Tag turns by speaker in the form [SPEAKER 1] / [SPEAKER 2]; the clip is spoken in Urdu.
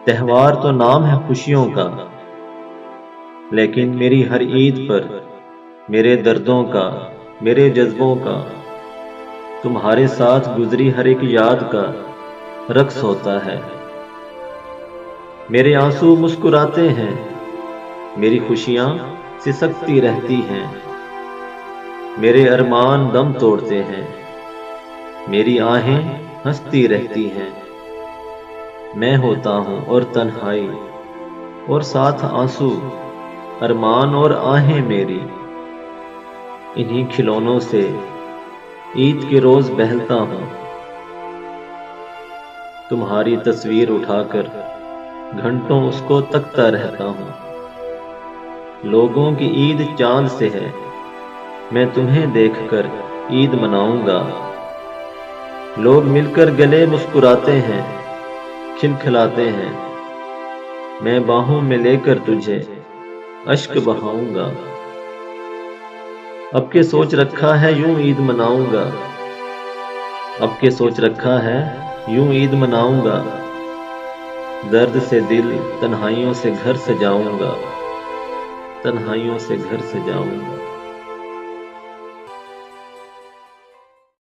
[SPEAKER 1] تہوار تو نام ہے خوشیوں کا، لیکن میری ہر عید پر میرے دردوں کا، میرے جذبوں کا، تمہارے ساتھ گزری ہر ایک یاد کا رقص ہوتا ہے۔ میرے آنسو مسکراتے ہیں، میری خوشیاں سسکتی رہتی ہیں، میرے ارمان دم توڑتے ہیں، میری آہیں ہنستی رہتی ہیں۔ میں ہوتا ہوں اور تنہائی، اور ساتھ آنسو، ارمان اور آہیں میری۔ انہی کھلونوں سے عید کے روز بہلتا ہوں، تمہاری تصویر اٹھا کر گھنٹوں اس کو تکتا رہتا ہوں۔ لوگوں کی عید چاند سے ہے، میں تمہیں دیکھ کر عید مناؤں گا۔ لوگ مل کر گلے مسکراتے ہیں، کھلکھلاتے ہیں، میں باہوں میں لے کر تجھے اشک بہاؤں گا۔ اب کے سوچ رکھا ہے یوں عید مناؤں گا، اب کے سوچ رکھا ہے یوں عید مناؤں گا۔ درد سے دل تنہائیوں سے گھر سجاؤں گا، تنہائیوں سے گھر سجاؤں گا۔